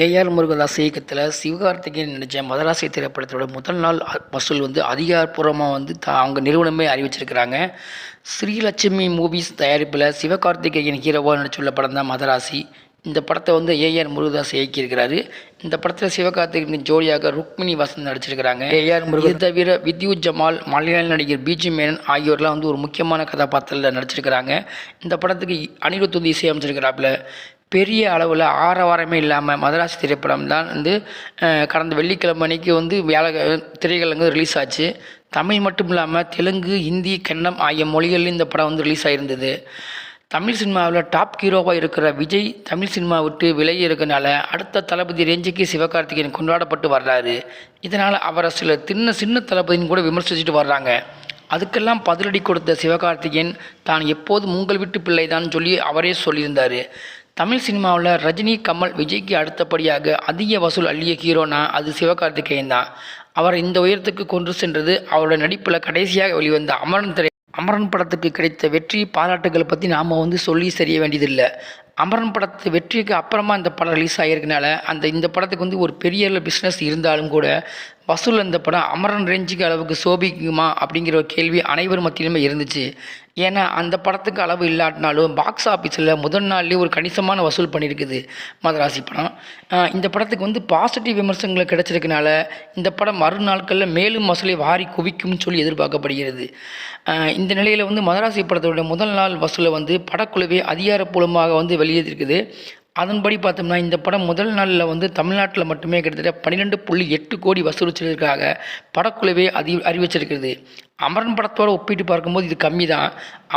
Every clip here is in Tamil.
ஏஆர் முருகதாஸ் இயக்கத்தில் சிவகார்த்திகேயன் நடித்த மதராசி திரைப்படத்தோட முதல் நாள் வசூல் அதிகாரப்பூர்வமாக அவங்க நிறுவனமே அறிவிச்சிருக்கிறாங்க. ஸ்ரீலட்சுமி மூவிஸ் தயாரிப்பில் சிவகார்த்திகேயன் ஹீரோவாக நடிச்சுள்ள படம் தான் மதராசி. இந்த படத்தை ஏஆர் முருகதாஸ் இயக்கியிருக்கிறாரு. இந்த படத்தில் சிவகார்த்திகேயன் ஜோடியாக ருக்மிணி வசந்த் நடிச்சிருக்கிறாங்க. ஏஆர் முருகன் தவிர வித்யுத் ஜமால், மலையாள நடிகர் பிஜி மேனன் ஆகியோர்லாம் ஒரு முக்கியமான கதாபாத்திரத்தில் நடிச்சிருக்கிறாங்க. இந்த படத்துக்கு அனிருத் இசையமைச்சிருக்கிறாப்புல. பெரிய அளவில் ஆரவாரமே இல்லாமல் மதராசி திரைப்படம் தான் கடந்த வெள்ளிக்கிழமை அன்னைக்கு திரைகள் ரிலீஸ் ஆச்சு. தமிழ் மட்டும் இல்லாமல் தெலுங்கு, ஹிந்தி, கன்னடம் ஆகிய மொழிகளில் இந்த படம் ரிலீஸ் ஆகிருந்தது. தமிழ் சினிமாவில் டாப் ஹீரோவாக இருக்கிற விஜய் தமிழ் சினிமா விட்டு விலகி இருக்கிறனால அடுத்த தளபதி ரேஞ்சுக்கு சிவகார்த்திகேயன் கொண்டாடப்பட்டு வர்றாரு. இதனால் அவரை சில சின்ன தளபதின்னு கூட விமர்சிச்சுட்டு வர்றாங்க. அதுக்கெல்லாம் பதிலடி கொடுத்த சிவகார்த்திகேயன் தான் எப்போதும் உங்கள் வீட்டு பிள்ளை தான் சொல்லி அவரே சொல்லியிருந்தார். தமிழ் சினிமாவில் ரஜினி, கமல், விஜய்க்கு அடுத்தபடியாக அதிக வசூல் அள்ளிய ஹீரோனா அது சிவகார்த்திகேயன் தான். அவர் இந்த உயரத்துக்கு கொண்டு சென்றது அவரோட நடிப்பில் கடைசியாக வெளிவந்த அமரன் படத்துக்கு கிடைத்த வெற்றி பாராட்டுகளை பற்றி நாம் சொல்லி தெரிய வேண்டியதில்லை. அமரன் படத்து வெற்றிக்கு அப்புறமா இந்த படம் ரிலீஸ் ஆகியிருக்கனால இந்த படத்துக்கு ஒரு பெரிய பிஸ்னஸ் இருந்தாலும் கூட வசூல் அந்த படம் அமரன் ரேஞ்சுக்கு அளவுக்கு சோபிக்குமா அப்படிங்கிற ஒரு கேள்வி அனைவர் மத்தியிலுமே இருந்துச்சு. ஏன்னா அந்த படத்துக்கு அளவு இல்லாட்டினாலும் பாக்ஸ் ஆஃபீஸில் முதல் நாள்லேயே ஒரு கணிசமான வசூல் பண்ணியிருக்குது மதராசி படம். இந்த படத்துக்கு பாசிட்டிவ் விமர்சனங்கள் கிடைச்சிருக்கனால இந்த படம் மறுநாட்களில் மேலும் வசூலை வாரி குவிக்கும்னு சொல்லி எதிர்பார்க்கப்படுகிறது. இந்த நிலையில் மதராசி படத்தோட முதல் நாள் வசூலை படக்குழுவே அதிகாரப்பூர்வமாக வெளியேற்றிருக்குது. அதன்படி பார்த்தோம்னா இந்த படம் முதல் நாளில் தமிழ்நாட்டில் மட்டுமே கிட்டத்தட்ட 12.8 கோடி வசூலிச்சதற்காக படக்குழுவே அறிவிச்சிருக்கிறது. அமரன் படத்தோடு ஒப்பிட்டு பார்க்கும்போது இது கம்மி தான்.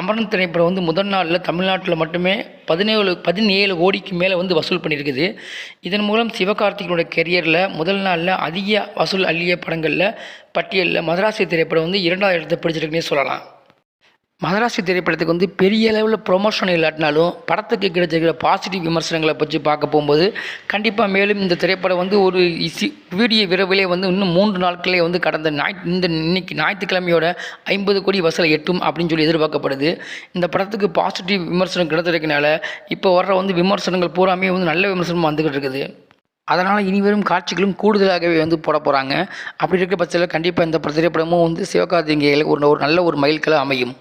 அமரன் திரைப்படம் முதல் நாளில் தமிழ்நாட்டில் மட்டுமே 17 கோடிக்கு மேலே வசூல் பண்ணியிருக்குது. இதன் மூலம் சிவகார்த்திகேயனோட கெரியரில் முதல் நாளில் அதிக வசூல் அள்ளிய படங்களில் பட்டியலில் மதராசி திரைப்படம் 2வது இடத்தை பிடிச்சிருக்குன்னே சொல்லலாம். மதராசி திரைப்படத்துக்கு பெரிய அளவில் ப்ரொமோஷன் இல்லாட்டினாலும் படத்துக்கு கிடைச்சிருக்கிற பாசிட்டிவ் விமர்சனங்களை பற்றி பார்க்க போகும்போது கண்டிப்பாக மேலும் இந்த திரைப்படம் ஒரு வீடியோ விரைவிலே இன்னும் 3 நாட்களே கடந்த இன்னைக்கு ஞாயிற்றுக்கிழமையோட 50 கோடி வசூலை எட்டும் அப்படின்னு சொல்லி எதிர்பார்க்கப்படுது. இந்த படத்துக்கு பாசிட்டிவ் விமர்சனம் கிடைச்சிருக்கனால இப்போ வர்ற விமர்சனங்கள் பூராமே நல்ல விமர்சனம் வந்துக்கிட்டு இருக்குது. அதனால் இனிவரும் காட்சிகளும் கூடுதலாகவே போட போகிறாங்க. அப்படி இருக்க பட்சத்தில் கண்டிப்பாக இந்த திரைப்படமும் சிவகார்த்திகேயனுக்கு ஒரு நல்ல மைல்கல்லாக அமையும்.